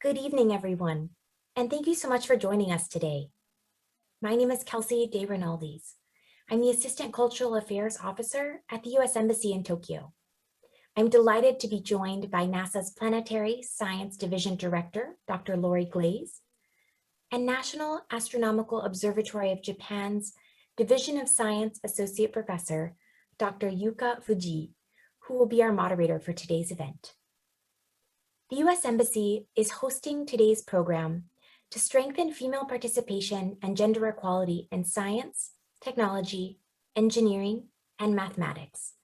Good evening, everyone, and thank you so much for joining us today. My name is Kelsey De Rinaldi's. I'm the Assistant Cultural Affairs Officer at the U.S. Embassy in Tokyo. I'm delighted to be joined by NASA's Planetary Science Division Director, Dr. Lori Glaze, and National Astronomical Observatory of Japan's Division of Science Associate Professor, Dr. Yuka Fuji, who will be our moderator for today's event. The U.S. Embassy is hosting today's program to strengthen female participation and gender equality in science, technology, engineering, and mathematics,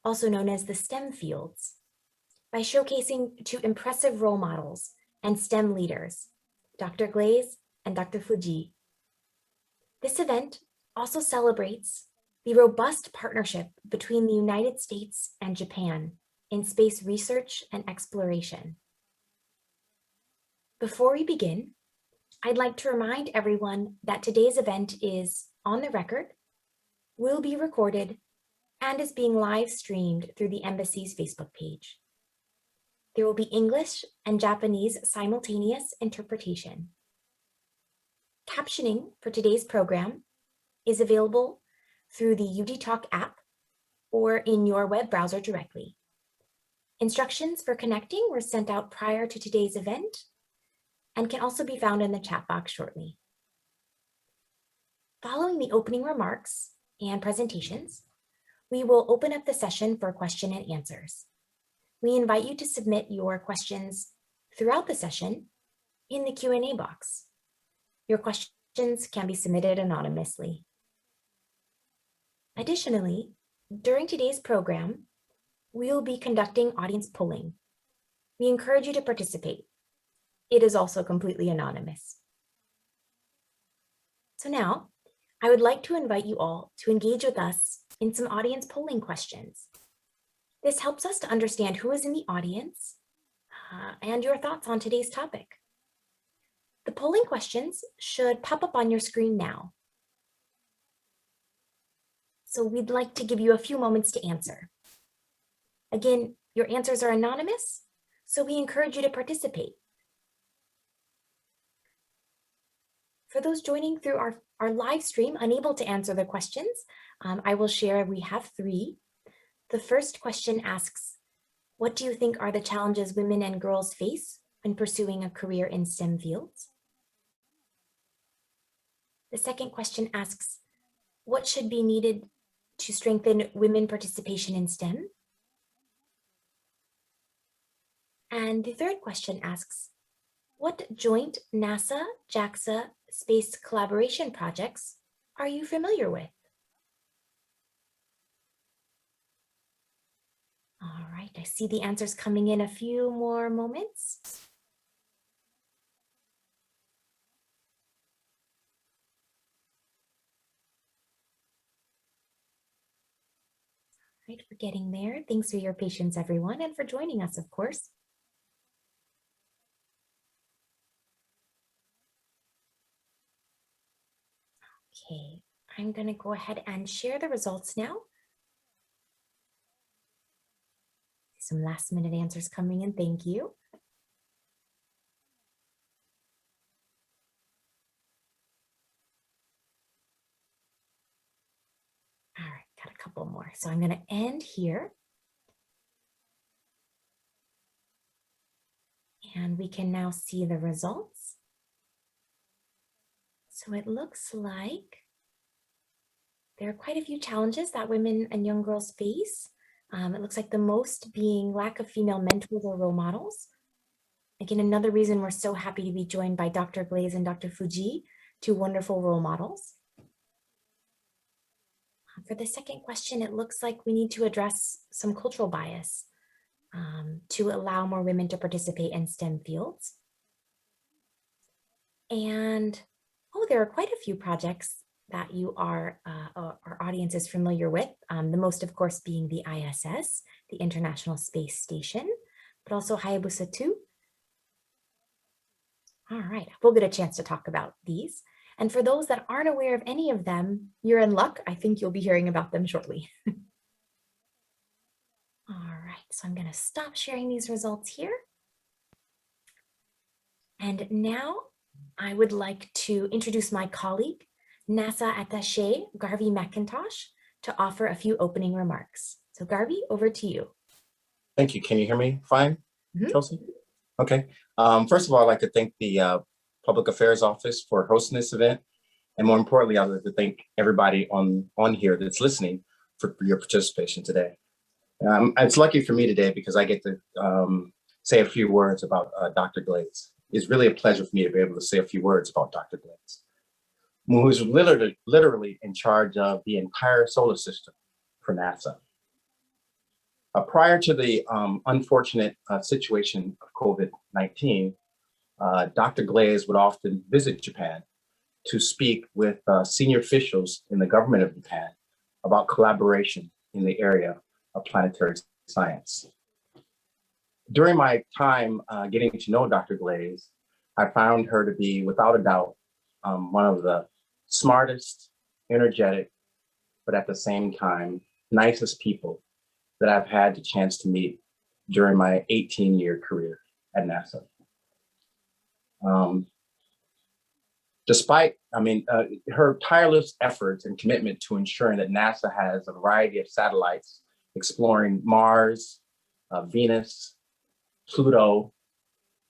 also known as the STEM fields, by showcasing two impressive role models and STEM leaders, Dr. Glaze and Dr. Fuji. This event also celebrates the robust partnership between the United States and Japan in space research and exploration. Before we begin, I'd like to remind everyone that today's event is on the record, will be recorded, and is being live streamed through the Embassy's Facebook page. There will be English and Japanese simultaneous interpretation. Captioning for today's program is available through the UD Talk app or in your web browser directly. Instructions for connecting were sent out prior to today's event and can also be found in the chat box shortly. Following the opening remarks and presentations, we will open up the session for question and answers. We invite you to submit your questions throughout the session in the Q&A box. Your questions can be submitted anonymously. Additionally, during today's program, we will be conducting audience polling. We encourage you to participate. It is also completely anonymous. So now, I would like to invite you all to engage with us in some audience polling questions. This helps us to understand who is in the audience and your thoughts on today's topic. The polling questions should pop up on your screen now. So we'd like to give you a few moments to answer. Again, your answers are anonymous, so we encourage you to participate. For those joining through our live stream, unable to answer the questions, I will share we have three. The first question asks, what do you think are the challenges women and girls face when pursuing a career in STEM fields? The second question asks, what should be needed to strengthen women participation in STEM? And the third question asks, what joint NASA-JAXA space collaboration projects are you familiar with? All right, I see the answers coming in a few more moments. All right, we're getting there. Thanks for your patience, everyone, and for joining us, of course. Okay, I'm going to go ahead and share the results now. Some last minute answers coming in, thank you. All right, got a couple more. So I'm going to end here. And we can now see the results. So it looks like there are quite a few challenges that women and young girls face. It looks like the most being lack of female mentors or role models. Again, another reason we're so happy to be joined by Dr. Glaze and Dr. Fuji, two wonderful role models. For the second question, it looks like we need to address some cultural bias to allow more women to participate in STEM fields. And there are quite a few projects that you are, our audience is familiar with. The most, of course, being the ISS, the International Space Station, but also Hayabusa 2. All right, we'll get a chance to talk about these. And for those that aren't aware of any of them, you're in luck. I think you'll be hearing about them shortly. All right, so I'm going to stop sharing these results here. And now I would like to introduce my colleague, NASA Attaché Garvey McIntosh, to offer a few opening remarks. So Garvey, over to you. Thank you. Can you hear me fine, Mhm. Kelsey? Okay. First of all, I'd like to thank the Public Affairs Office for hosting this event. And more importantly, I'd like to thank everybody on here that's listening for your participation today. It's lucky for me today because I get to say a few words about Dr. Glaze. It's really a pleasure for me to be able to say a few words about Dr. Glaze, who's literally in charge of the entire solar system for NASA. Prior to the unfortunate situation of COVID-19, Dr. Glaze would often visit Japan to speak with senior officials in the government of Japan about collaboration in the area of planetary science. During my time getting to know Dr. Glaze, I found her to be, without a doubt, one of the smartest, energetic, but at the same time, nicest people that I've had the chance to meet during my 18-year career at NASA. Despite, her tireless efforts and commitment to ensuring that NASA has a variety of satellites exploring Mars, Venus, Pluto,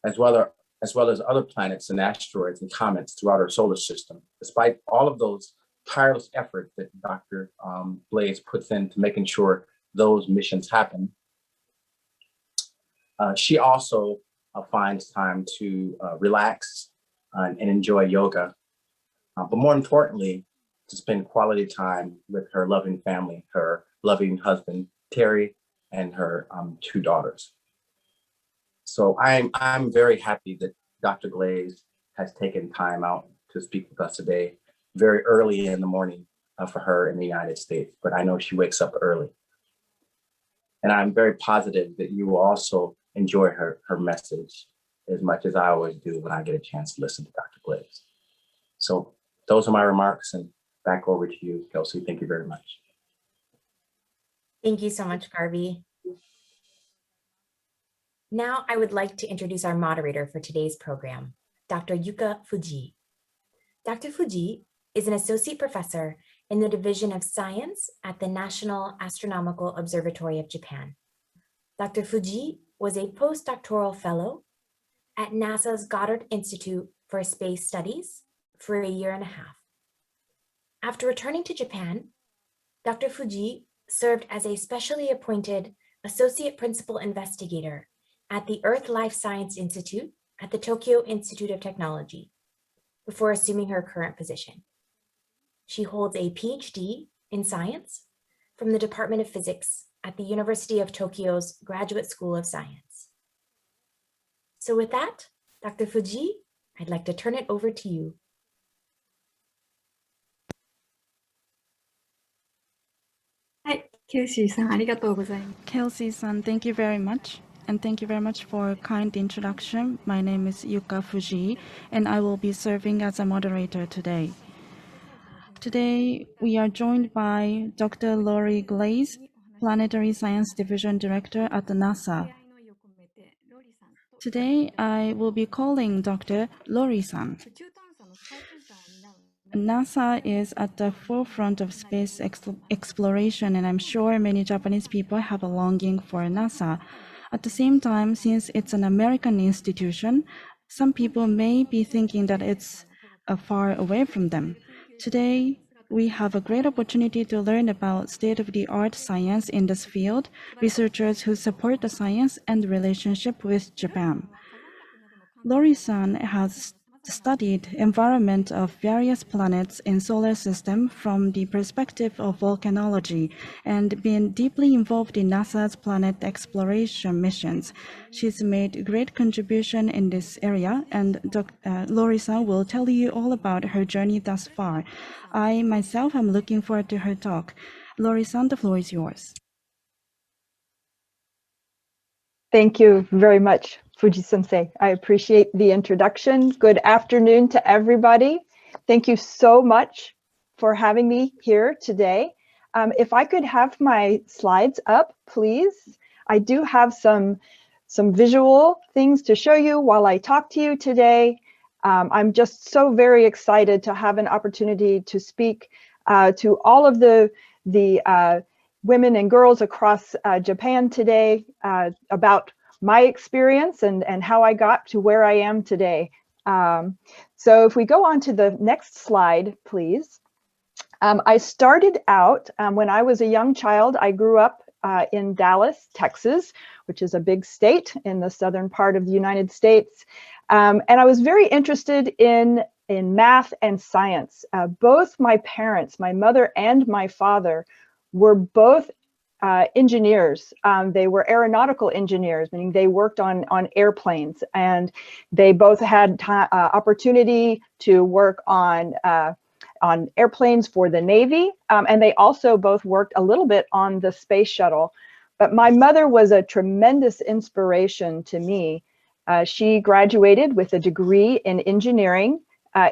as well as other planets and asteroids and comets throughout our solar system. Despite all of those tireless efforts that Dr. Glaze puts into making sure those missions happen, she also finds time to relax and enjoy yoga, but more importantly, to spend quality time with her loving family, her loving husband, Terry, and her 2 daughters. So I'm very happy that Dr. Glaze has taken time out to speak with us today, very early in the morning for her in the United States, but I know she wakes up early. And I'm very positive that you will also enjoy her message as much as I always do when I get a chance to listen to Dr. Glaze. So those are my remarks, and back over to you, Kelsey. Thank you very much. Thank you so much, Garvey. Now I would like to introduce our moderator for today's program, Dr. Yuka Fujii. Dr. Fujii is an associate professor in the Division of Science at the National Astronomical Observatory of Japan. Dr. Fujii was a postdoctoral fellow at NASA's Goddard Institute for Space Studies for 1.5 years. After returning to Japan, Dr. Fujii served as a specially appointed associate principal investigator at the Earth Life Science Institute at the Tokyo Institute of Technology before assuming her current position. She holds a PhD in science from the Department of Physics at the University of Tokyo's Graduate School of Science. So with that, Dr. Fujii, I'd like to turn it over to you. Kelsey-san, thank you very much. And thank you very much for a kind introduction. My name is Yuka Fujii, and I will be serving as a moderator today. Today, we are joined by Dr. Lori Glaze, Planetary Science Division Director at NASA. Today, I will be calling Dr. Lori-san. NASA is at the forefront of space exploration, and I'm sure many Japanese people have a longing for NASA. At the same time, since it's an American institution, some people may be thinking that it's far away from them. Today, we have a great opportunity to learn about state-of-the-art science in this field, researchers who support the science and relationship with Japan. Lori-san has studied environment of various planets in solar system from the perspective of volcanology and been deeply involved in NASA's planet exploration missions. She's made great contribution in this area, and Lori-san will tell you all about her journey thus far. I myself am looking forward to her talk. Lori-san, the floor is yours. Thank you very much, Fuji-sensei. I appreciate the introduction. Good afternoon to everybody. Thank you so much for having me here today. If I could have my slides up, please. I do have some some visual things to show you while I talk to you today. I'm just so very excited to have an opportunity to speak to all of the women and girls across Japan today about my experience and how I got to where I am today. So if we go on to the next slide, please. I started out when I was a young child. I grew up in Dallas, Texas, which is a big state in the southern part of the United States. And I was very interested in math and science. Both my parents, my mother and my father, were both engineers. They were aeronautical engineers, meaning they worked on airplanes, and they both had opportunity to work on airplanes for the Navy, and they also both worked a little bit on the space shuttle. But my mother was a tremendous inspiration to me. She graduated with a degree in engineering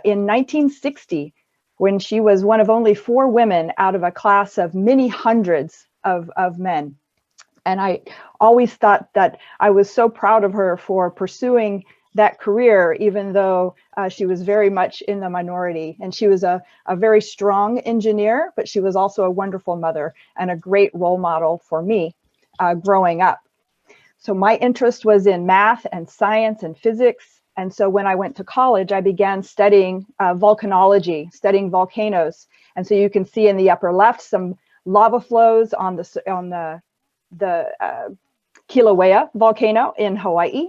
in 1960, when she was one of only 4 women out of a class of many hundreds of men. And I always thought that I was so proud of her for pursuing that career, even though she was very much in the minority. And she was a very strong engineer, but she was also a wonderful mother and a great role model for me growing up. So my interest was in math and science and physics. And so when I went to college, I began studying volcanology, studying volcanoes. And so you can see in the upper left some lava flows on the Kilauea volcano in Hawaii.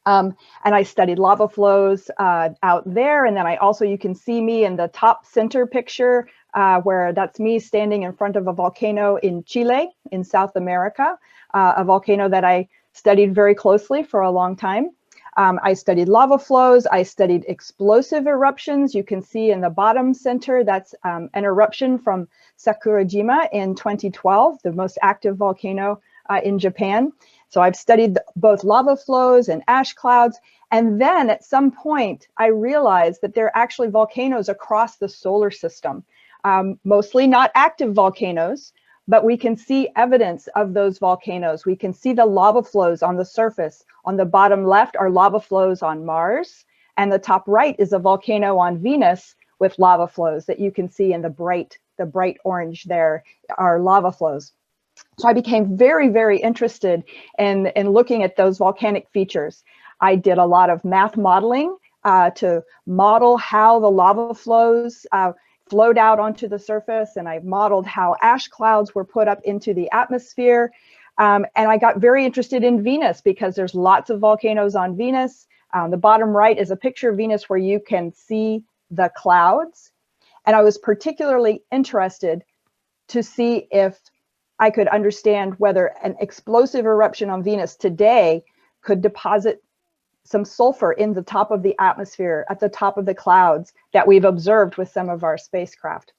And I studied lava flows out there. And then you can see me in the top center picture, where that's me standing in front of a volcano in Chile, in South America, a volcano that I studied very closely for a long time. I studied lava flows. I studied explosive eruptions. You can see in the bottom center, that's an eruption from Sakurajima in 2012, the most active volcano in Japan. So I've studied both lava flows and ash clouds. And then at some point, I realized that there are actually volcanoes across the solar system, mostly not active volcanoes, but we can see evidence of those volcanoes. We can see the lava flows on the surface. On the bottom left are lava flows on Mars, and the top right is a volcano on Venus with lava flows that you can see in the bright orange there are lava flows. So I became very, very interested in looking at those volcanic features. I did a lot of math modeling to model how the lava flows flowed out onto the surface, and I modeled how ash clouds were put up into the atmosphere. And I got very interested in Venus because there's lots of volcanoes on Venus. The bottom right is a picture of Venus where you can see the clouds. And I was particularly interested to see if I could understand whether an explosive eruption on Venus today could deposit some sulfur in the top of the atmosphere, at the top of the clouds that we've observed with some of our spacecraft.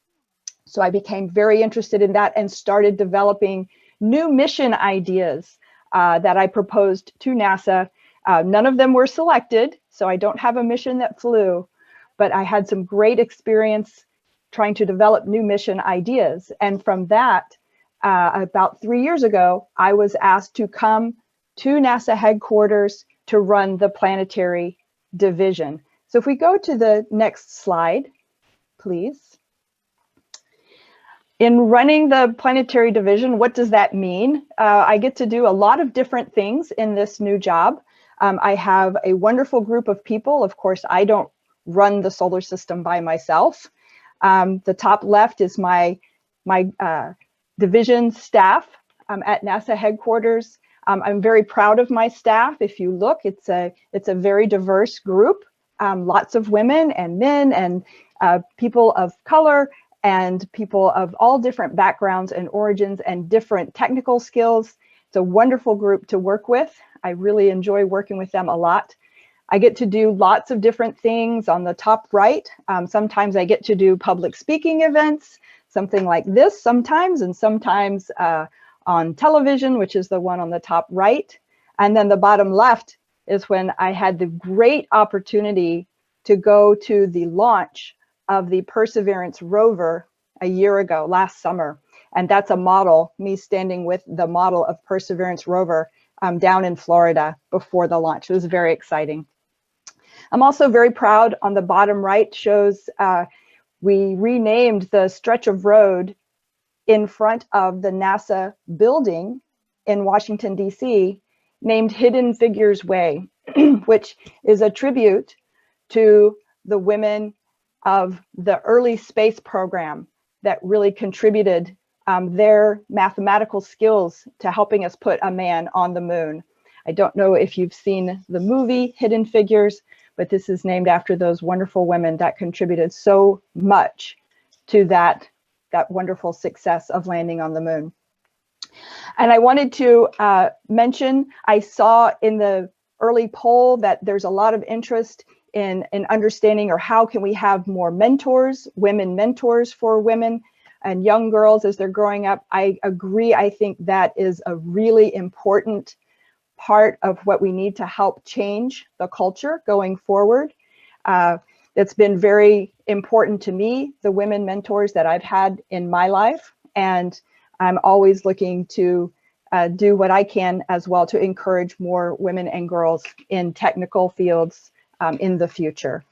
So I became very interested in that and started developing new mission ideas that I proposed to NASA. None of them were selected, so I don't have a mission that flew, but I had some great experience trying to develop new mission ideas. And from that, about 3 years ago, I was asked to come to NASA headquarters to run the Planetary Division. So if we go to the next slide, please. In running the Planetary Division, what does that mean? I get to do a lot of different things in this new job. I have a wonderful group of people. Of course, I don't run the solar system by myself. The top left is my division staff at NASA headquarters. I'm very proud of my staff. If you look, it's a very diverse group, lots of women and men and people of color and people of all different backgrounds and origins and different technical skills. It's a wonderful group to work with. I really enjoy working with them a lot. I get to do lots of different things on the top right. Sometimes I get to do public speaking events, something like this sometimes, and sometimes on television, which is the one on the top right. And then the bottom left is when I had the great opportunity to go to the launch of the Perseverance rover a year ago, last summer. And that's a model, me standing with the model of Perseverance rover down in Florida before the launch. It was very exciting. I'm also very proud. On the bottom right shows we renamed the stretch of road in front of the NASA building in Washington, D.C., named Hidden Figures Way, which is a tribute to the women of the early space program that really contributed their mathematical skills to helping us put a man on the moon. I don't know if you've seen the movie Hidden Figures, but this is named after those wonderful women that contributed so much to that wonderful success of landing on the moon. And I wanted to mention, I saw in the early poll that there's a lot of interest in understanding, or how can we have more mentors, women mentors for women and young girls as they're growing up. I agree. I think that is a really important part of what we need to help change the culture going forward. That's been very important to me, the women mentors that I've had in my life. And I'm always looking to do what I can as well to encourage more women and girls in technical fields in the future.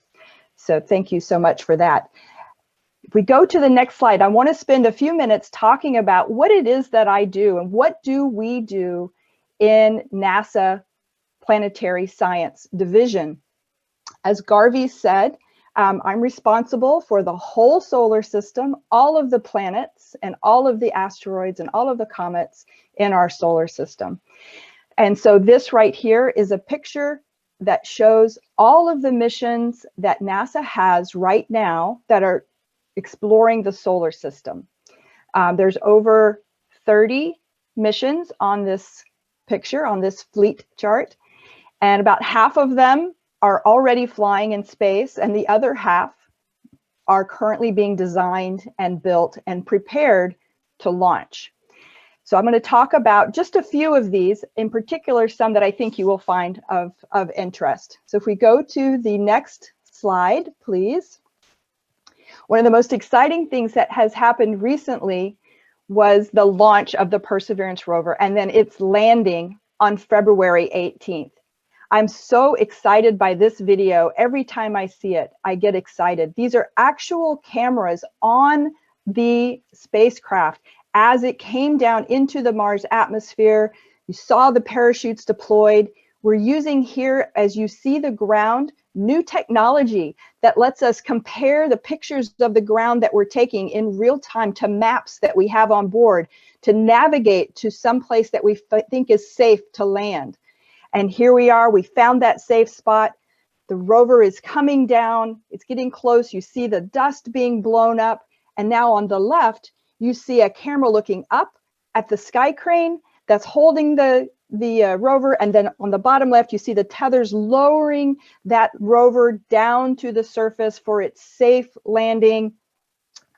So thank you so much for that. If we go to the next slide, I want to spend a few minutes talking about what it is that I do and what do we do in NASA Planetary Science Division. As Garvey said, I'm responsible for the whole solar system, all of the planets and all of the asteroids and all of the comets in our solar system. And so this right here is a picture that shows all of the missions that NASA has right now that are exploring the solar system. There's over 30 missions on this picture, on this fleet chart, and about half of them are already flying in space, and the other half are currently being designed and built and prepared to launch. So I'm going to talk about just a few of these, in particular some that I think you will find of interest. So if we go to the next slide, please. One of the most exciting things that has happened recently was the launch of the Perseverance rover and then its landing on February 18th. I'm so excited by this video. Every time I see it, I get excited. These are actual cameras on the spacecraft as it came down into the Mars atmosphere. You saw the parachutes deployed. We're using here, as you see the ground, new technology that lets us compare the pictures of the ground that we're taking in real time to maps that we have on board to navigate to some place that we think is safe to land. And here we are, we found that safe spot. The rover is coming down, it's getting close. You see the dust being blown up. And now on the left, you see a camera looking up at the sky crane that's holding the rover. And then on the bottom left, you see the tethers lowering that rover down to the surface for its safe landing.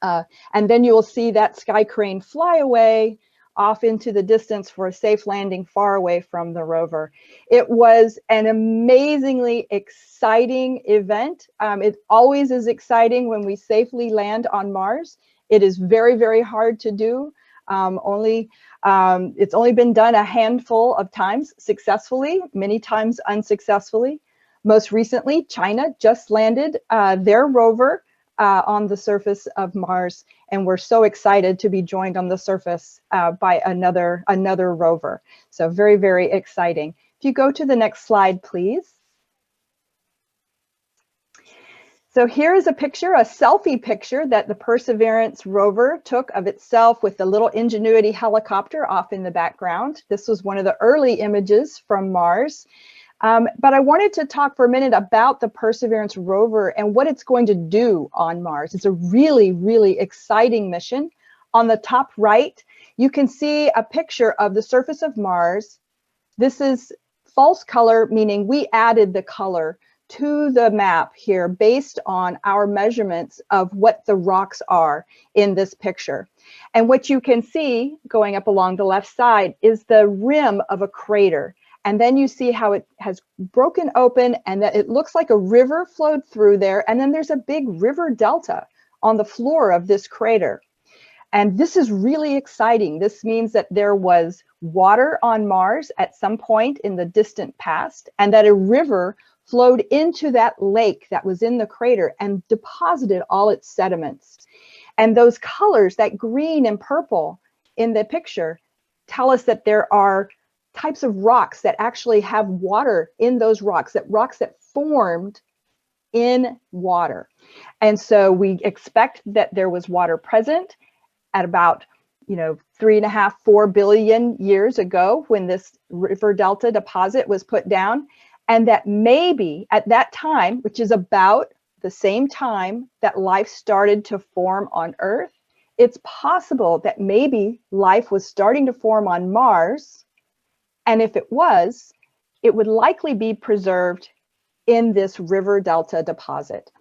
And then you will see that sky crane fly away off into the distance for a safe landing far away from the rover. It was an amazingly exciting event. It always is exciting when we safely land on Mars. It is very, very hard to do. It's only been done a handful of times successfully, many times unsuccessfully. Most recently, China just landed their rover on the surface of Mars, and we're so excited to be joined on the surface by another rover. So very, very exciting. If you go to the next slide, please. So here is a picture, a selfie picture that the Perseverance rover took of itself with the little Ingenuity helicopter off in the background. This was one of the early images from Mars. But I wanted to talk for a minute about the Perseverance rover and what it's going to do on Mars. It's a really, really exciting mission. On the top right, you can see a picture of the surface of Mars. This is false color, meaning we added the color to the map here based on our measurements of what the rocks are in this picture. And what you can see going up along the left side is the rim of a crater. And then you see how it has broken open and that it looks like a river flowed through there. And then there's a big river delta on the floor of this crater. And this is really exciting. This means that there was water on Mars at some point in the distant past, and that a river flowed into that lake that was in the crater and deposited all its sediments. And those colors, that green and purple in the picture, tell us that there are types of rocks that actually have water in those rocks that formed in water. And so we expect that there was water present at about 3.5, 4 billion years ago when this river delta deposit was put down. And that maybe at that time, which is about the same time that life started to form on Earth, it's possible that maybe life was starting to form on Mars. And if it was, it would likely be preserved in this river delta deposit.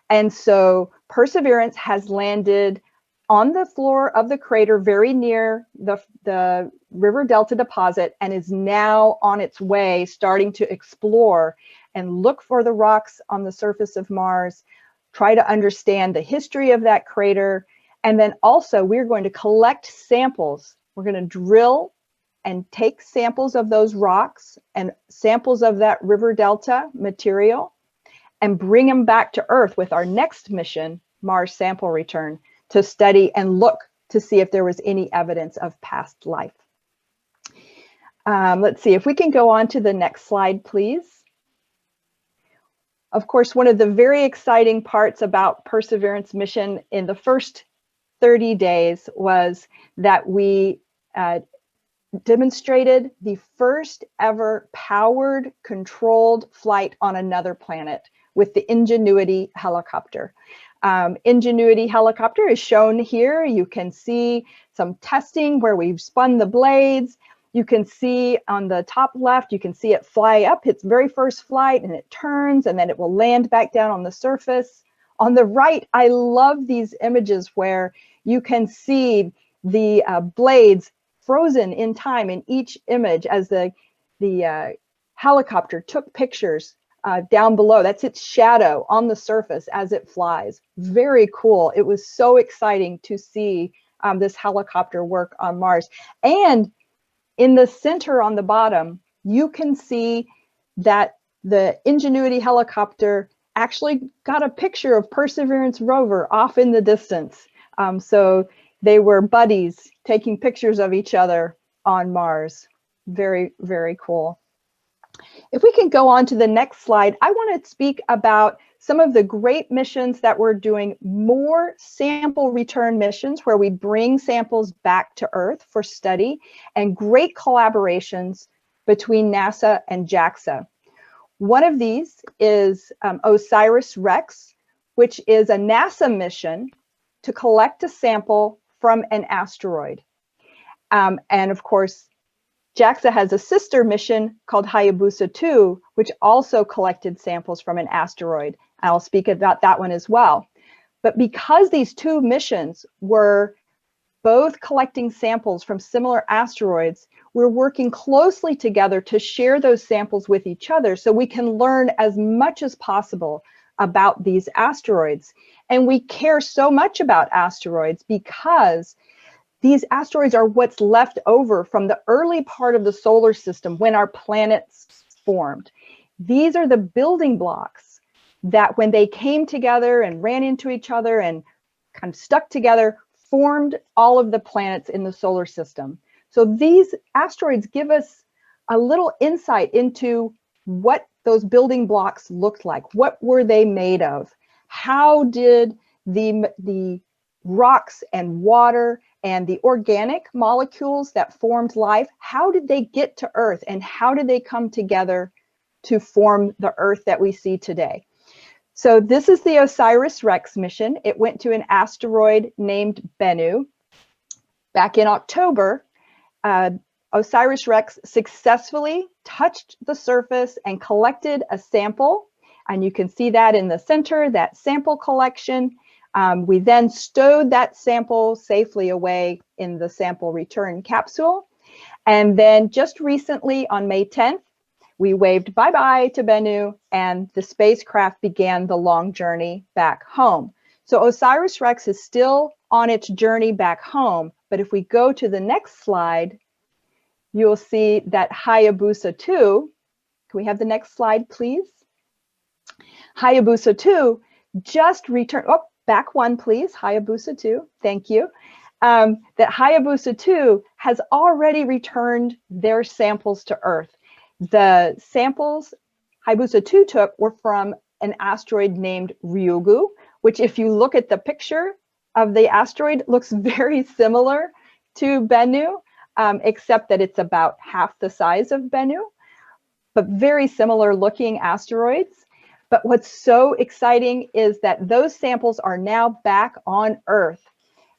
And so Perseverance has landed on the floor of the crater very near the river delta deposit and is now on its way starting to explore and look for the rocks on the surface of Mars, try to understand the history of that crater. And then also we're going to collect samples. We're going to drill and take samples of those rocks and samples of that river delta material and bring them back to Earth with our next mission, Mars Sample Return, to study and look to see if there was any evidence of past life. Let's see if we can go on to the next slide, please. Of course, one of the very exciting parts about Perseverance mission in the first 30 days was that we demonstrated the first ever powered, controlled flight on another planet with the Ingenuity Helicopter. Ingenuity Helicopter is shown here. You can see some testing where we've spun the blades. You can see on the top left, you can see it fly up its very first flight and it turns and then it will land back down on the surface. On the right, I love these images where you can see the blades frozen in time in each image as the helicopter took pictures down below. That's its shadow on the surface as it flies. Very cool. It was so exciting to see this helicopter work on Mars. And in the center on the bottom, you can see that the Ingenuity Helicopter actually got a picture of Perseverance rover off in the distance. So they were buddies taking pictures of each other on Mars. Very, very cool. If we can go on to the next slide, I want to speak about some of the great missions that we're doing, more sample return missions where we bring samples back to Earth for study, and great collaborations between NASA and JAXA. One of these is OSIRIS-REx, which is a NASA mission to collect a sample from an asteroid. And of course, JAXA has a sister mission called Hayabusa 2, which also collected samples from an asteroid. I'll speak about that one as well. But because these two missions were both collecting samples from similar asteroids, we're working closely together to share those samples with each other so we can learn as much as possible about these asteroids. And we care so much about asteroids because these asteroids are what's left over from the early part of the solar system when our planets formed. These are the building blocks that when they came together and ran into each other and kind of stuck together, formed all of the planets in the solar system. So these asteroids give us a little insight into what those building blocks looked like. What were they made of? How did the rocks and water and the organic molecules that formed life, how did they get to Earth and how did they come together to form the Earth that we see today? So this is the OSIRIS-REx mission. It went to an asteroid named Bennu. Back in October, OSIRIS-REx successfully touched the surface and collected a sample. And you can see that in the center, that sample collection. We then stowed that sample safely away in the sample return capsule. And then just recently on May 10th, we waved bye-bye to Bennu and the spacecraft began the long journey back home. So OSIRIS-REx is still on its journey back home, but if we go to the next slide, you'll see that Hayabusa 2, can we have the next slide, please? Hayabusa 2 just returned, oh, back one, please, Hayabusa 2, thank you. That Hayabusa 2 has already returned their samples to Earth. The samples Hayabusa 2 took were from an asteroid named Ryugu, which if you look at the picture of the asteroid, looks very similar to Bennu, except that it's about half the size of Bennu, but very similar looking asteroids. But what's so exciting is that those samples are now back on Earth.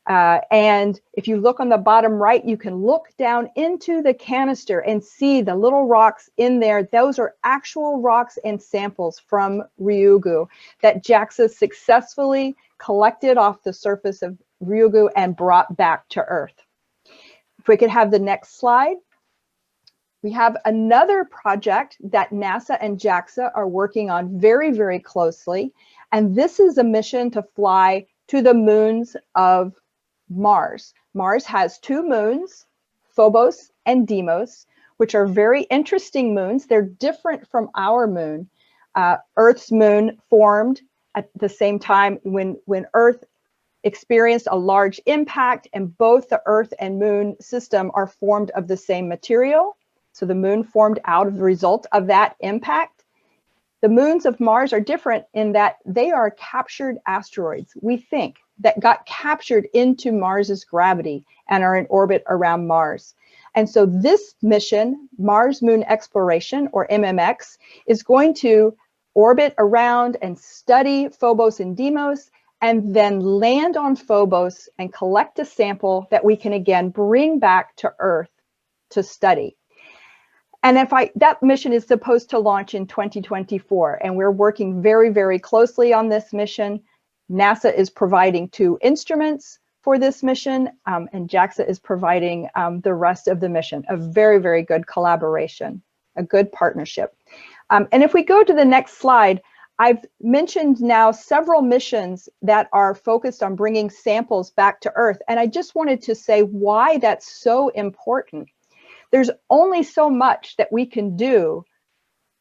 And if you look on the bottom right, you can look down into the canister and see the little rocks in there. Those are actual rocks and samples from Ryugu that JAXA successfully collected off the surface of Ryugu and brought back to Earth. If we could have the next slide. We have another project that NASA and JAXA are working on very, very closely. And this is a mission to fly to the moons of Mars. Mars has 2 moons, Phobos and Deimos, which are very interesting moons. They're different from our moon. Earth's moon formed at the same time when Earth experienced a large impact, and both the Earth and moon system are formed of the same material. So the moon formed out of the result of that impact. The moons of Mars are different in that they are captured asteroids, we think, that got captured into Mars's gravity and are in orbit around Mars. And so this mission, Mars Moon Exploration, or MMX, is going to orbit around and study Phobos and Deimos, and then land on Phobos and collect a sample that we can again bring back to Earth to study. And that mission is supposed to launch in 2024, and we're working very, very closely on this mission. NASA is providing 2 instruments for this mission, and JAXA is providing the rest of the mission. A very, very good collaboration, a good partnership. And if we go to the next slide, I've mentioned now several missions that are focused on bringing samples back to Earth, and I just wanted to say why that's so important. There's only so much that we can do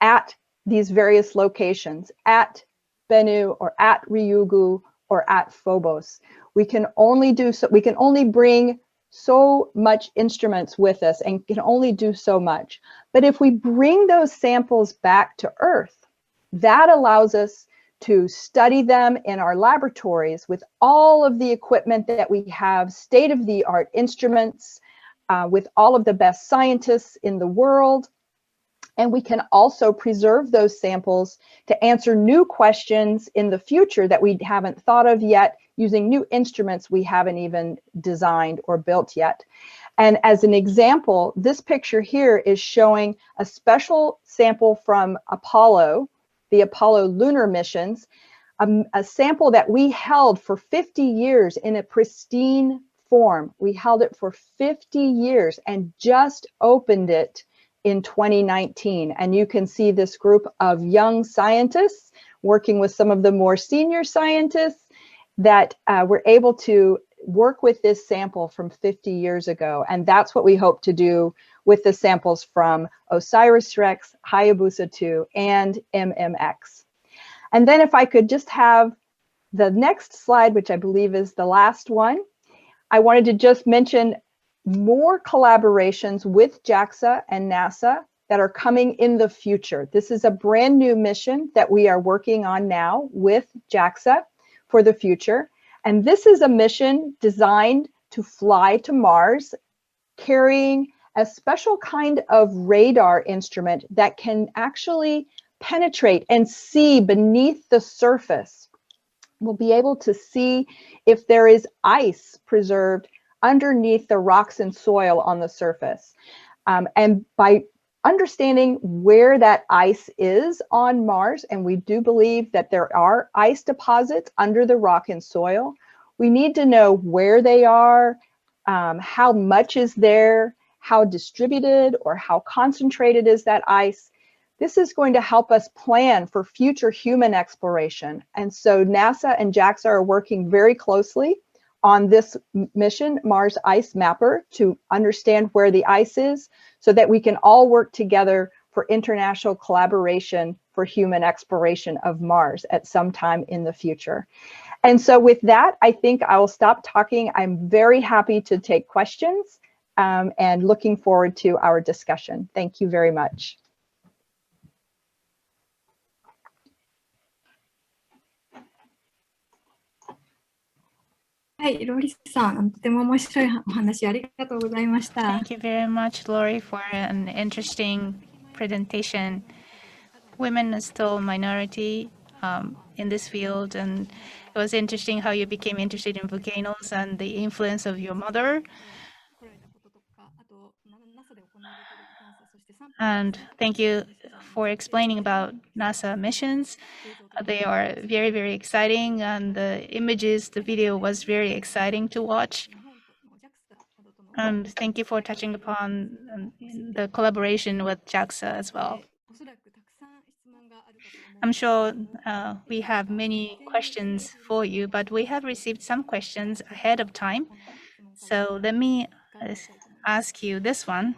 at these various locations, at Bennu or at Ryugu or at Phobos. We can only do so, we can only bring so much instruments with us and can only do so much. But if we bring those samples back to Earth, that allows us to study them in our laboratories with all of the equipment that we have, state-of-the-art instruments, with all of the best scientists in the world. And we can also preserve those samples to answer new questions in the future that we haven't thought of yet, using new instruments we haven't even designed or built yet. And as an example, this picture here is showing a special sample from Apollo, the Apollo lunar missions, a sample that we held for 50 years in a pristine form. We held it for 50 years and just opened it in 2019. And you can see this group of young scientists working with some of the more senior scientists that were able to work with this sample from 50 years ago. And that's what we hope to do with the samples from OSIRIS-REx, Hayabusa 2, and MMX. And then if I could just have the next slide, which I believe is the last one, I wanted to just mention more collaborations with JAXA and NASA that are coming in the future. This is a brand new mission that we are working on now with JAXA for the future. And this is a mission designed to fly to Mars, carrying a special kind of radar instrument that can actually penetrate and see beneath the surface. We'll be able to see if there is ice preserved underneath the rocks and soil on the surface. And by understanding where that ice is on Mars, and we do believe that there are ice deposits under the rock and soil, we need to know where they are, how much is there, how distributed or how concentrated is that ice. This is going to help us plan for future human exploration. And so NASA and JAXA are working very closely on this mission, Mars IceMapper, to understand where the ice is so that we can all work together for international collaboration for human exploration of Mars at some time in the future. And so with that, I think I will stop talking. I'm very happy to take questions and looking forward to our discussion. Thank you very much. Thank you very much, Lori, for an interesting presentation. Women are still a minority in this field, and it was interesting how you became interested in volcanoes and the influence of your mother. And thank you for explaining about NASA missions. They are very, very exciting, and the images, the video was very exciting to watch. And thank you for touching upon the collaboration with JAXA as well. I'm sure we have many questions for you, but we have received some questions ahead of time. So let me ask you this one.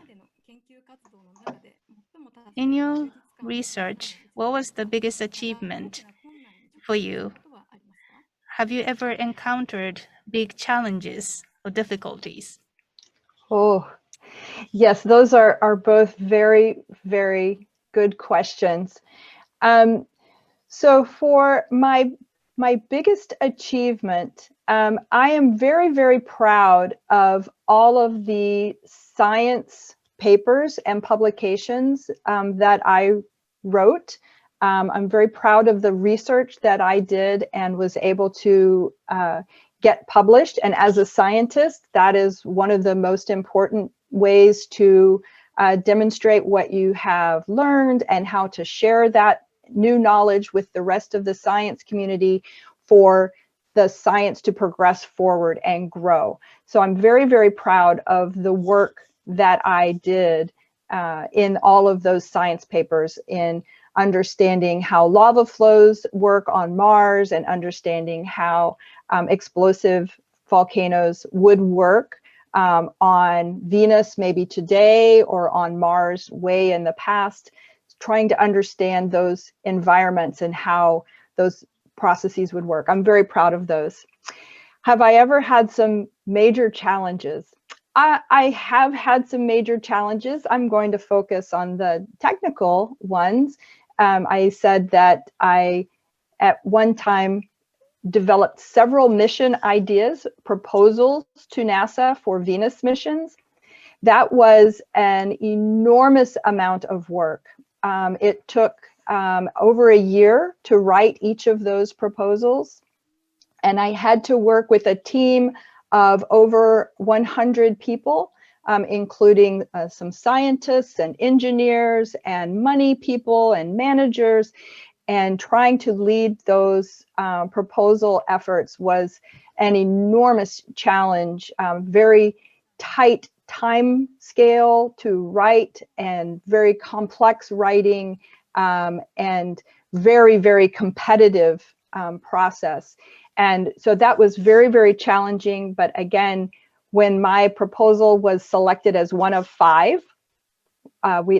In your research, what was the biggest achievement for you? Have you ever encountered big challenges or difficulties? Oh, yes, those are both very, very good questions. So for my biggest achievement, I am very, very proud of all of the science papers and publications that I wrote. I'm very proud of the research that I did and was able to get published. And as a scientist, that is one of the most important ways to demonstrate what you have learned and how to share that new knowledge with the rest of the science community for the science to progress forward and grow. So I'm very, very proud of the work that I did in all of those science papers in understanding how lava flows work on Mars and understanding how explosive volcanoes would work on Venus maybe today or on Mars way in the past, trying to understand those environments and how those processes would work. I'm very proud of those. Have I ever had some major challenges? I have had some major challenges. I'm going to focus on the technical ones. I said that I, at one time, developed several mission ideas, proposals to NASA for Venus missions. That was an enormous amount of work. It took over a year to write each of those proposals. And I had to work with a team of over 100 people, including some scientists and engineers and money people and managers. And trying to lead those proposal efforts was an enormous challenge, very tight time scale to write and very complex writing and very, very competitive process. And so that was very, very challenging. But again, when my proposal was selected as one of 5,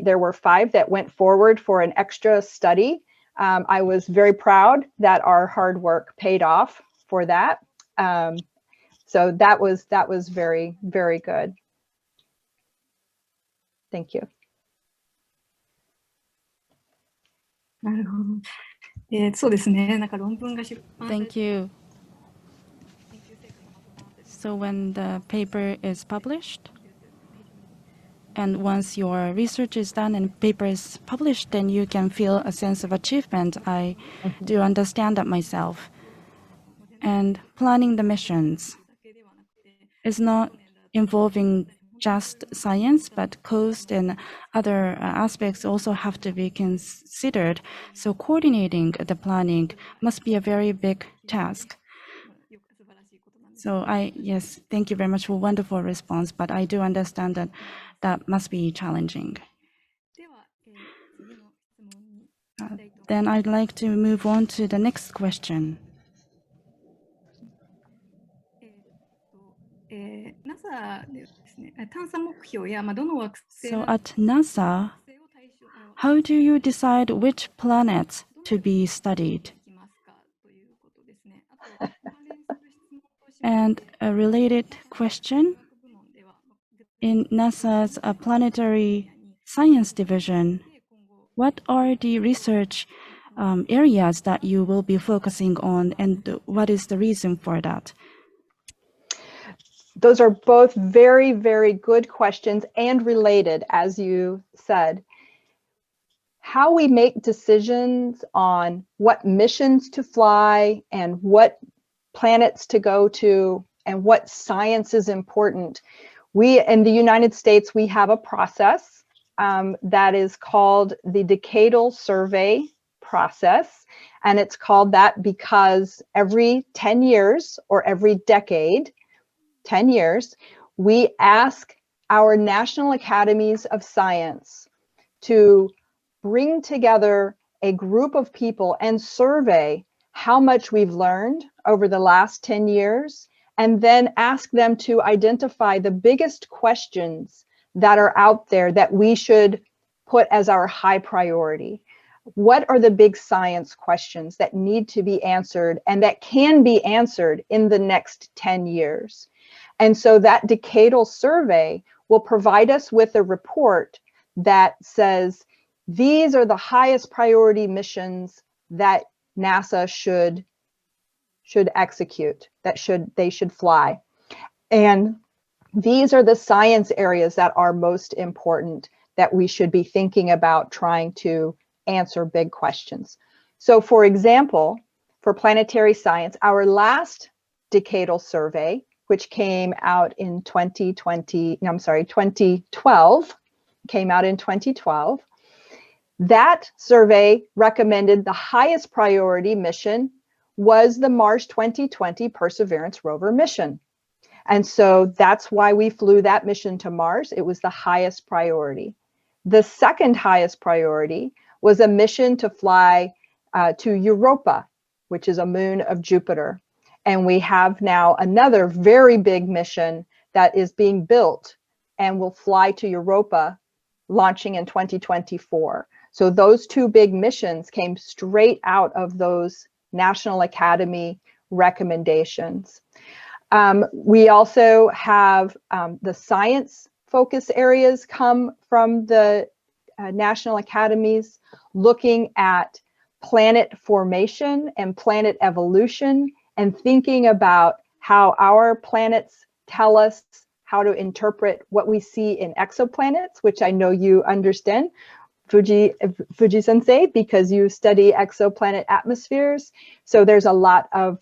there were 5 that went forward for an extra study. I was very proud that our hard work paid off for that. So that was very, very good. Thank you. Thank you. So when the paper is published, and once your research is done and paper is published, then you can feel a sense of achievement. I do understand that myself. And planning the missions is not involving just science, but cost and other aspects also have to be considered. So coordinating the planning must be a very big task. So yes, thank you very much for a wonderful response, but I do understand that that must be challenging. Then I'd like to move on to the next question. So at NASA, how do you decide which planets to be studied? And a related question, in NASA's Planetary Science Division, what are the research areas that you will be focusing on, and what is the reason for that? Those are both very, very good questions and related, as you said. How we make decisions on what missions to fly and what planets to go to and what science is important. We, in the United States, we have a process that is called the Decadal Survey process. And it's called that because every 10 years or every decade, 10 years, we ask our National Academies of Science to bring together a group of people and survey how much we've learned over the last 10 years, and then ask them to identify the biggest questions that are out there that we should put as our high priority. What are the big science questions that need to be answered and that can be answered in the next 10 years? And so that decadal survey will provide us with a report that says, these are the highest priority missions that NASA should execute, that they should fly. And these are the science areas that are most important that we should be thinking about trying to answer big questions. So for example, for planetary science, our last decadal survey, which came out in 2012, came out in 2012, that survey recommended the highest priority mission was the Mars 2020 Perseverance rover mission. And so that's why we flew that mission to Mars. It was the highest priority. The second highest priority was a mission to fly to Europa, which is a moon of Jupiter. And we have now another very big mission that is being built and will fly to Europa, launching in 2024. So those two big missions came straight out of those National Academy recommendations. We also have the science focus areas come from the National Academies, looking at planet formation and planet evolution and thinking about how our planets tell us how to interpret what we see in exoplanets, which I know you understand, Fuji-sensei, because you study exoplanet atmospheres. So there's a lot of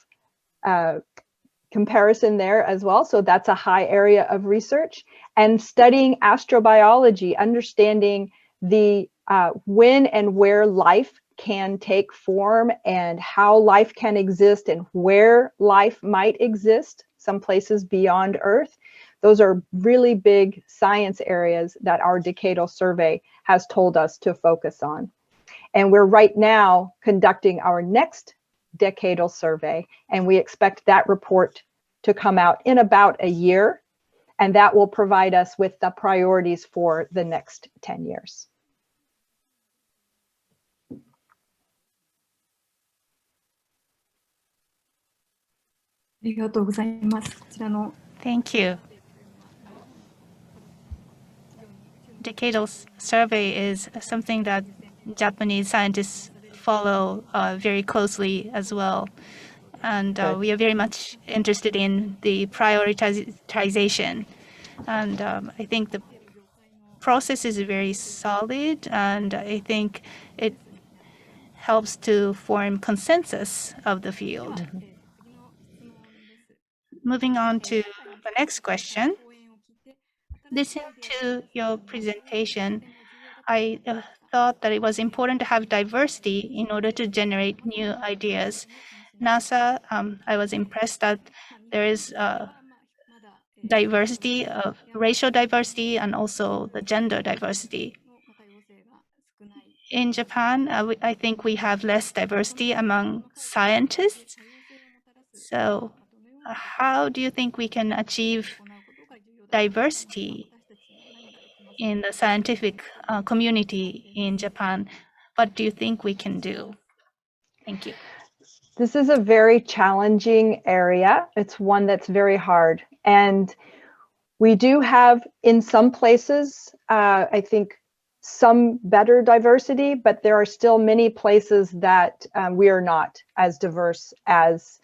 comparison there as well. So that's a high area of research. And studying astrobiology, understanding the when and where life can take form and how life can exist and where life might exist, some places beyond Earth. Those are really big science areas that our decadal survey has told us to focus on. And we're right now conducting our next decadal survey, and we expect that report to come out in about a year, and that will provide us with the priorities for the next 10 years. Thank you. Decadal survey is something that Japanese scientists follow very closely as well. And we are very much interested in the prioritization. And I think the process is very solid, and I think it helps to form consensus of the field. Moving on to the next question. Listening to your presentation, I thought that it was important to have diversity in order to generate new ideas. NASA, I was impressed that there is diversity of racial diversity and also the gender diversity. In Japan, I think we have less diversity among scientists. So how do you think we can achieve diversity in the scientific community in Japan. What do you think we can do? Thank you. This is a very challenging area. It's one that's very hard. And we do have, in some places, I think, some better diversity, but there are still many places that we are not as diverse as,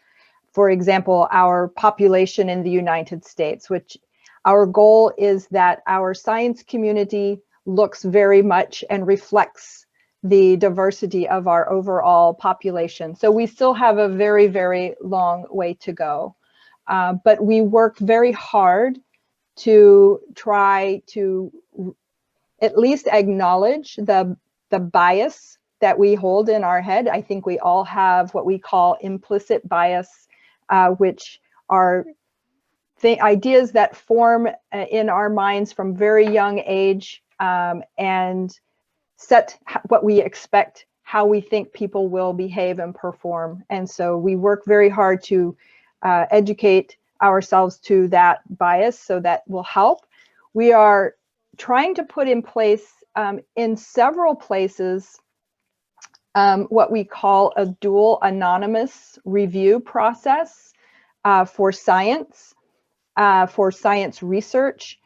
for example, our population in the United States, which our goal is that our science community looks very much and reflects the diversity of our overall population. So we still have a very, very long way to go. But we work very hard to try to at least acknowledge the bias that we hold in our head. I think we all have what we call implicit bias, which are ideas that form in our minds from very young age and set what we expect, how we think people will behave and perform. And so we work very hard to educate ourselves to that bias, so that will help. We are trying to put in place in several places what we call a dual anonymous review process for science research,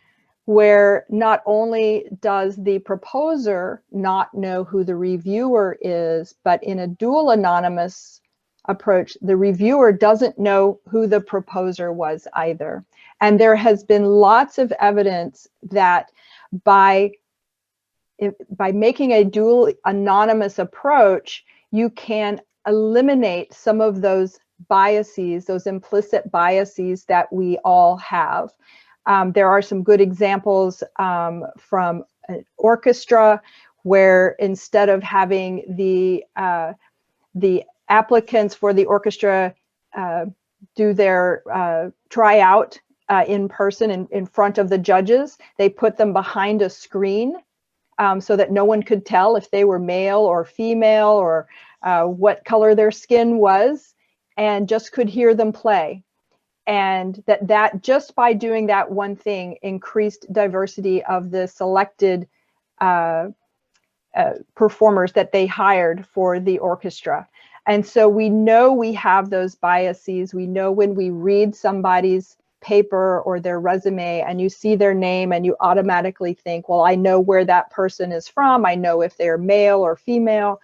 where not only does the proposer not know who the reviewer is, but in a dual anonymous approach, the reviewer doesn't know who the proposer was either. And there has been lots of evidence that by making a dual anonymous approach, you can eliminate some of those biases, those implicit biases that we all have. There are some good examples from an orchestra where instead of having the applicants for the orchestra do their tryout in person in front of the judges, they put them behind a screen so that no one could tell if they were male or female or what color their skin was, and just could hear them play. And that just by doing that one thing increased diversity of the selected performers that they hired for the orchestra. And so we know we have those biases. We know when we read somebody's paper or their resume and you see their name and you automatically think, well, I know where that person is from. I know if they're male or female.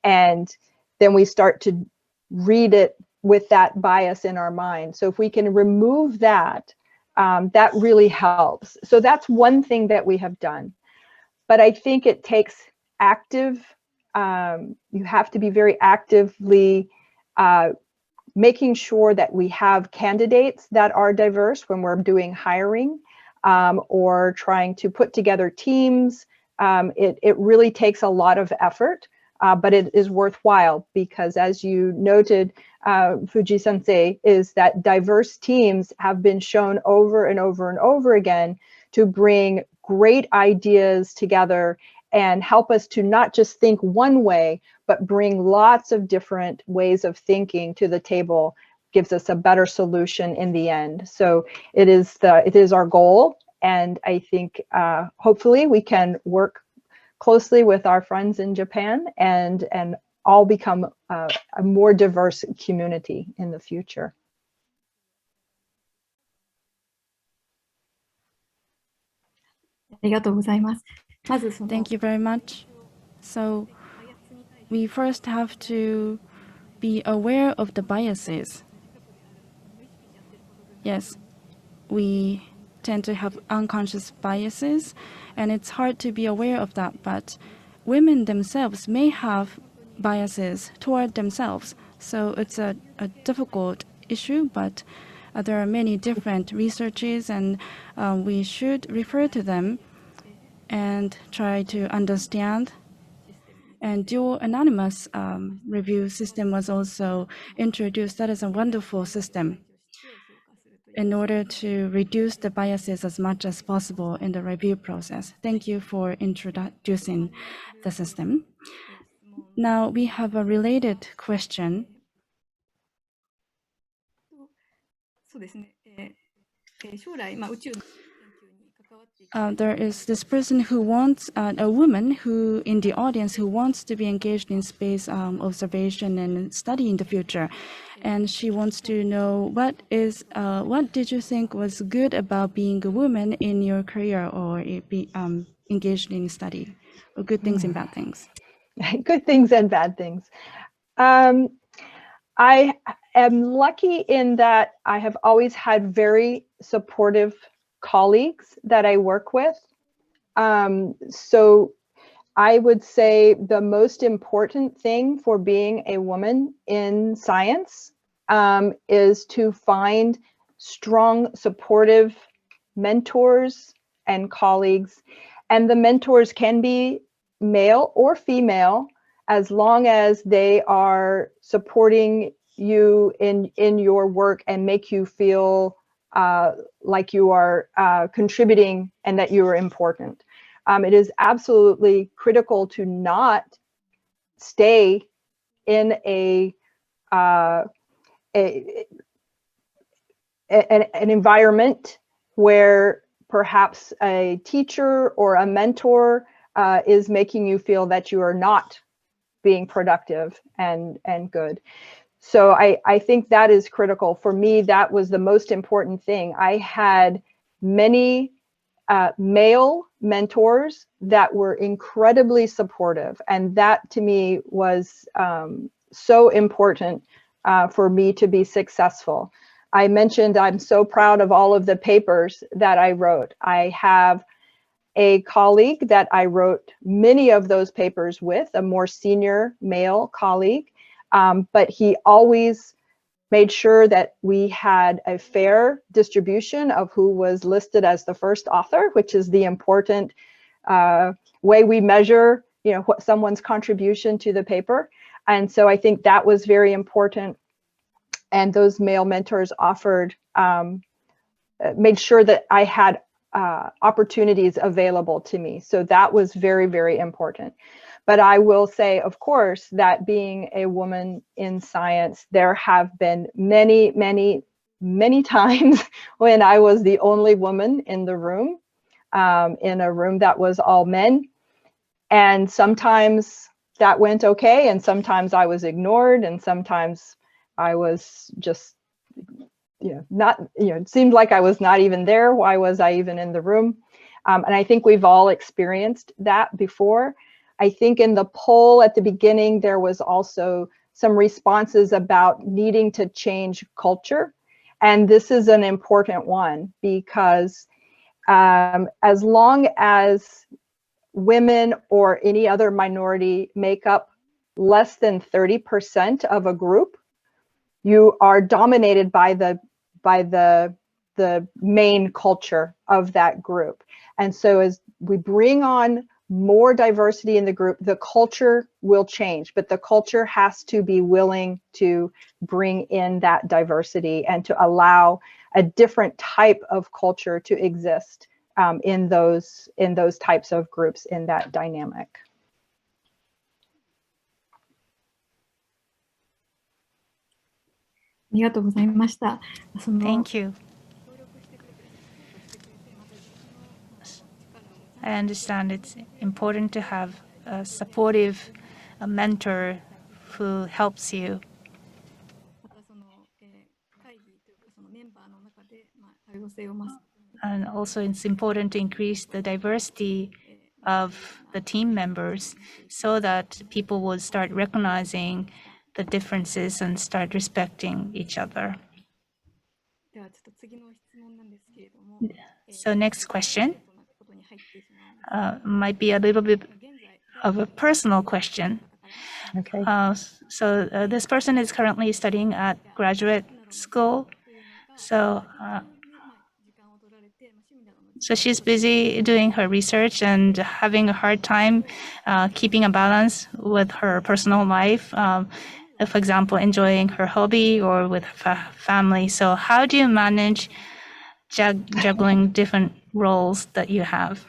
And then we start to read it with that bias in our mind. So if we can remove that, that really helps. So that's one thing that we have done. But I think it takes active, you have to be very actively making sure that we have candidates that are diverse when we're doing hiring or trying to put together teams. It really takes a lot of effort. But it is worthwhile because, as you noted, Fuji-sensei, is that diverse teams have been shown over and over and over again to bring great ideas together and help us to not just think one way, but bring lots of different ways of thinking to the table, gives us a better solution in the end. So it is our goal, and I think hopefully we can work closely with our friends in Japan and all become a more diverse community in the future. Thank you very much. So we first have to be aware of the biases. Yes, we tend to have unconscious biases, and it's hard to be aware of that, but women themselves may have biases toward themselves. So it's a difficult issue, but there are many different researches, and we should refer to them and try to understand. And dual anonymous review system was also introduced. That is a wonderful system in order to reduce the biases as much as possible in the review process. Thank you for introducing the system. Now we have a related question. there is this person who wants, a woman who in the audience who wants to be engaged in space observation and study in the future. And she wants to know what did you think was good about being a woman in your career or engaged in study, or good things and bad things? Good things and bad things. I am lucky in that I have always had very supportive colleagues that I work with. So I would say the most important thing for being a woman in science is to find strong, supportive mentors and colleagues. And the mentors can be male or female, as long as they are supporting you in your work and make you feel like you are contributing and that you are important. It is absolutely critical to not stay in an environment where perhaps a teacher or a mentor is making you feel that you are not being productive and good. So I think that is critical. For me, that was the most important thing. I had many male mentors that were incredibly supportive, and that to me was so important for me to be successful. I mentioned I'm so proud of all of the papers that I wrote. I have a colleague that I wrote many of those papers with, a more senior male colleague, but he always made sure that we had a fair distribution of who was listed as the first author, which is the important way we measure, what someone's contribution to the paper. And so I think that was very important. And those male mentors made sure that I had opportunities available to me. So that was very, very important. But I will say, of course, that being a woman in science, there have been many, many, many times when I was the only woman in the room, in a room that was all men. And sometimes that went okay, and sometimes I was ignored, and sometimes I was just, it seemed like I was not even there. Why was I even in the room? And I think we've all experienced that before. I think in the poll at the beginning, there was also some responses about needing to change culture. And this is an important one, because as long as women or any other minority make up less than 30% of a group, you are dominated by the main culture of that group. And so as we bring on more diversity in the group, the culture will change, but the culture has to be willing to bring in that diversity and to allow a different type of culture to exist in those types of groups, in that dynamic. Thank you. I understand it's important to have a supportive mentor who helps you. And also it's important to increase the diversity of the team members so that people will start recognizing the differences and start respecting each other. So next question might be a little bit of a personal question. Okay. This person is currently studying at graduate school. So she's busy doing her research and having a hard time keeping a balance with her personal life. For example, enjoying her hobby or with family. So how do you manage juggling different roles that you have?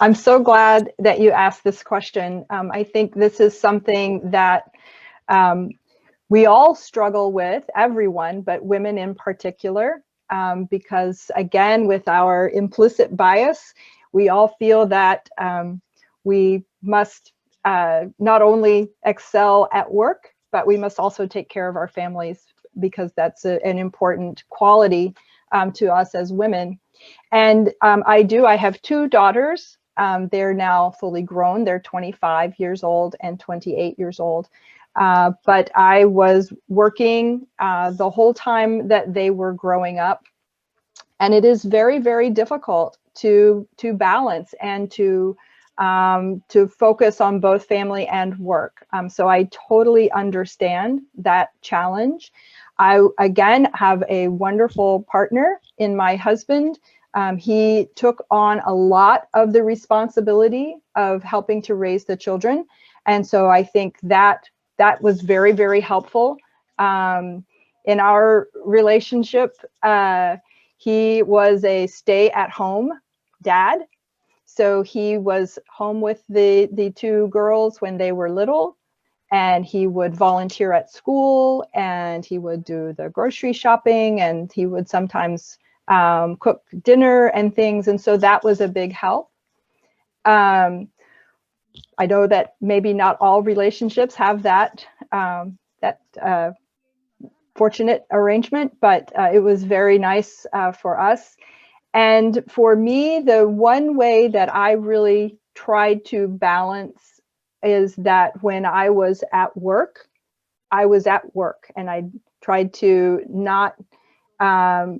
I'm so glad that you asked this question. I think this is something that we all struggle with, everyone, but women in particular. because again, with our implicit bias, we all feel that we must not only excel at work, but we must also take care of our families, because that's an important quality to us as women. And I have 2 daughters. They're now fully grown. They're 25 years old and 28 years old. But I was working the whole time that they were growing up. And it is very, very difficult to balance and to focus on both family and work. So I totally understand that challenge. I, again, have a wonderful partner in my husband. He took on a lot of the responsibility of helping to raise the children. And so I think that was very, very helpful. In our relationship, he was a stay-at-home dad. So he was home with the 2 girls when they were little, and he would volunteer at school, and he would do the grocery shopping, and he would sometimes cook dinner and things. And so that was a big help. I know that maybe not all relationships have that fortunate arrangement, but it was very nice for us. And for me, the one way that I really tried to balance is that when I was at work, and I tried to not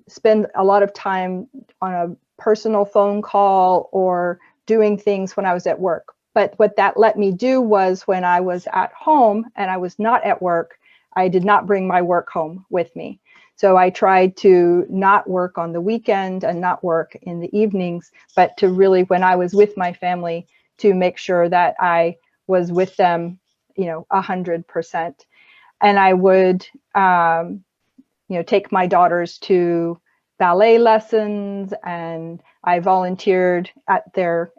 spend a lot of time on a personal phone call or doing things when I was at work. But what that let me do was, when I was at home and I was not at work, I did not bring my work home with me. So I tried to not work on the weekend and not work in the evenings, but to really, when I was with my family, to make sure that I was with them, 100%. And I would, take my daughters to ballet lessons, and I volunteered at their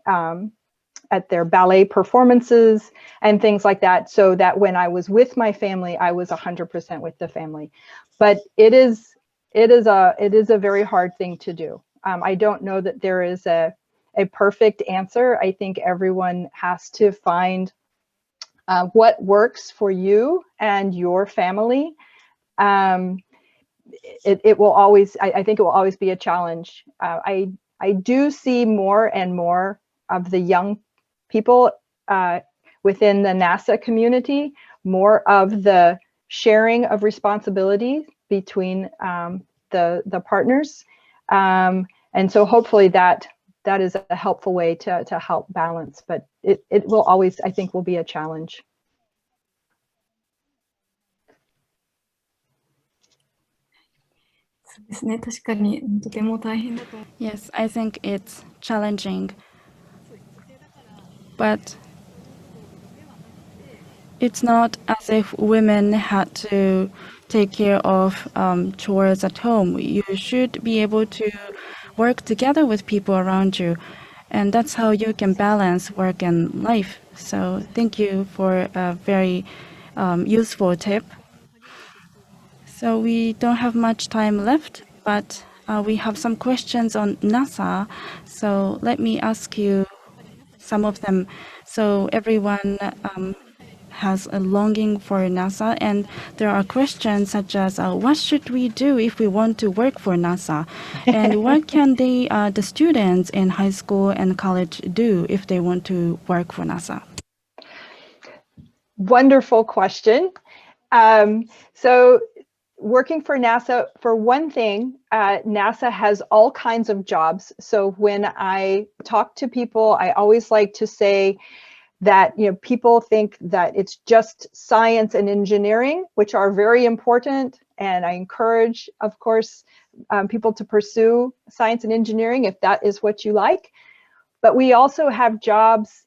ballet performances and things like that, so that when I was with my family, I was 100% with the family. But it is a very hard thing to do. I don't know that there is a perfect answer. I think everyone has to find what works for you and your family. It will always, I think it will always be a challenge. I do see more and more of the young people within the NASA community, more of the sharing of responsibility between the partners. And so hopefully that is a helpful way to help balance, but it will always, I think, will be a challenge. Yes, I think it's challenging, but it's not as if women had to take care of chores at home. You should be able to work together with people around you, and that's how you can balance work and life. So thank you for a very useful tip. So we don't have much time left, but we have some questions on NASA. So let me ask you some of them. So everyone has a longing for NASA, and there are questions such as what should we do if we want to work for NASA, and what can the students in high school and college do if they want to work for NASA? Wonderful question. So working for NASA, for one thing, NASA has all kinds of jobs. So when I talk to people, I always like to say that people think that it's just science and engineering, which are very important, and I encourage, of course, people to pursue science and engineering if that is what you like. But we also have jobs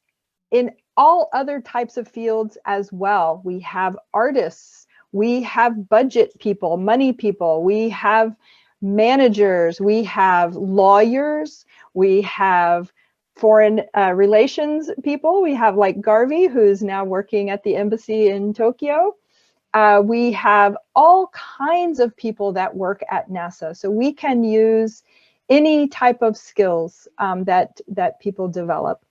in all other types of fields as well. We have artists, we have budget people, money people, we have managers, we have lawyers, we have foreign relations people. We have like Garvey, who's now working at the embassy in Tokyo. we have all kinds of people that work at NASA. So we can use any type of skills that people develop.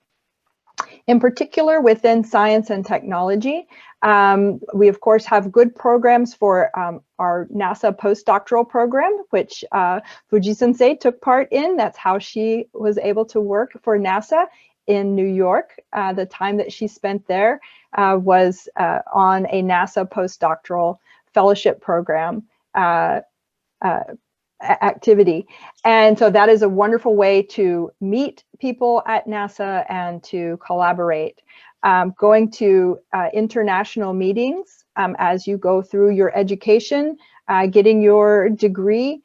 In particular, within science and technology, we of course have good programs for our NASA postdoctoral program, which Fuji-sensei took part in. That's how she was able to work for NASA in New York. The time that she spent there was on a NASA postdoctoral fellowship program activity. And so that is a wonderful way to meet people at NASA and to collaborate. Going to international meetings as you go through your education, getting your degree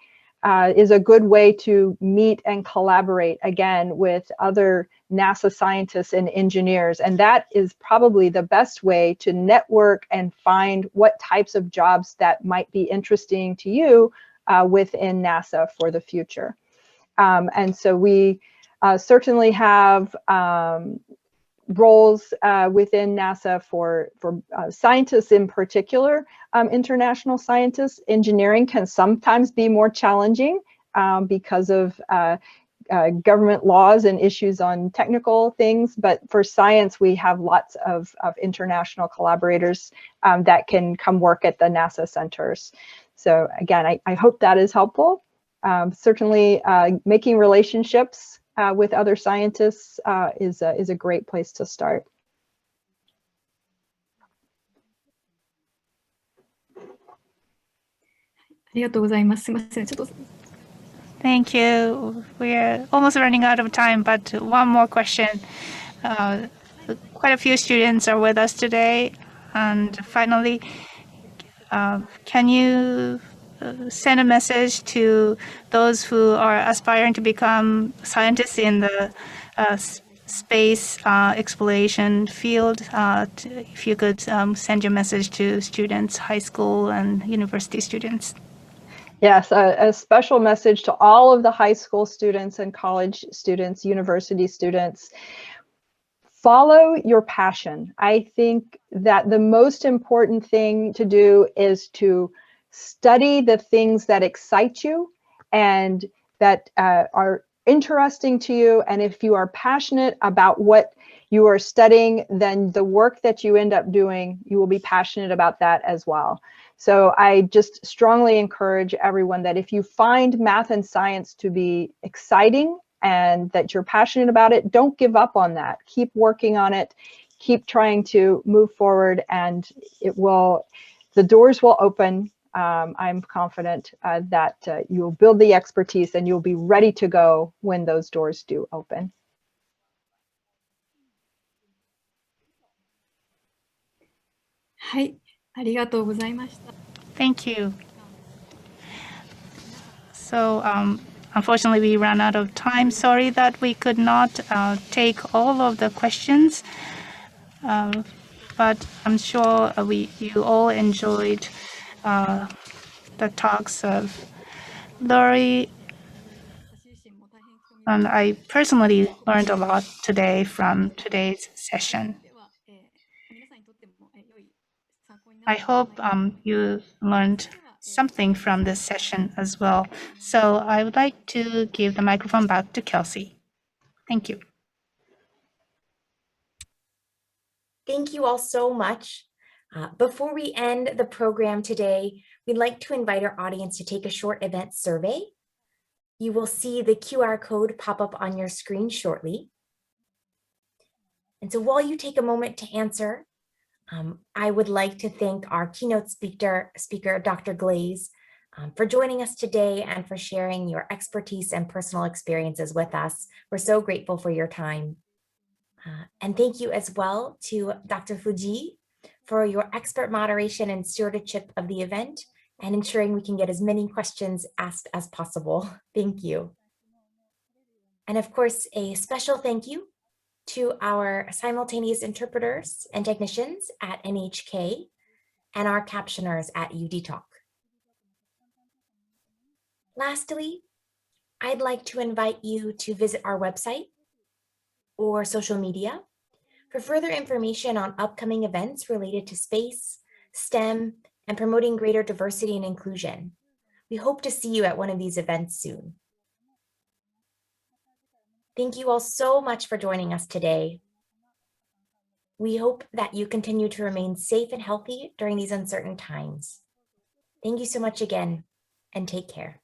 is a good way to meet and collaborate again with other NASA scientists and engineers. And that is probably the best way to network and find what types of jobs that might be interesting to you within NASA for the future. And so we certainly have roles within NASA for scientists in particular, international scientists. Engineering can sometimes be more challenging because of government laws and issues on technical things, but for science, we have lots of international collaborators that can come work at the NASA centers. So again, I hope that is helpful. Certainly making relationships with other scientists is a great place to start. Thank you. We're almost running out of time, but one more question. Quite a few students are with us today. And finally, can you send a message to those who are aspiring to become scientists in the space exploration field? If you could send your message to students, high school and university students. Yes, a special message to all of the high school students and college students, university students. Follow your passion. I think that the most important thing to do is to study the things that excite you and that are interesting to you. And if you are passionate about what you are studying, then the work that you end up doing, you will be passionate about that as well. So I just strongly encourage everyone that if you find math and science to be exciting and that you're passionate about it, don't give up on that. Keep working on it. Keep trying to move forward, and the doors will open. I'm confident that you'll build the expertise and you'll be ready to go when those doors do open. Thank you. So unfortunately, we ran out of time. Sorry that we could not take all of the questions, but I'm sure you all enjoyed the talks of Lori, and I personally learned a lot today from today's session. I hope you learned something from this session as well. So I would like to give the microphone back to Kelsey. Thank you. Thank you all so much. Before we end the program today, we'd like to invite our audience to take a short event survey. You will see the QR code pop up on your screen shortly. And so while you take a moment to answer, I would like to thank our keynote speaker Dr. Glaze, for joining us today and for sharing your expertise and personal experiences with us. We're so grateful for your time. And thank you as well to Dr. Fuji for your expert moderation and stewardship of the event and ensuring we can get as many questions asked as possible. Thank you. And of course, a special thank you to our simultaneous interpreters and technicians at NHK and our captioners at UD Talk. Lastly, I'd like to invite you to visit our website or social media for further information on upcoming events related to space, STEM, and promoting greater diversity and inclusion. We hope to see you at one of these events soon. Thank you all so much for joining us today. We hope that you continue to remain safe and healthy during these uncertain times. Thank you so much again, and take care.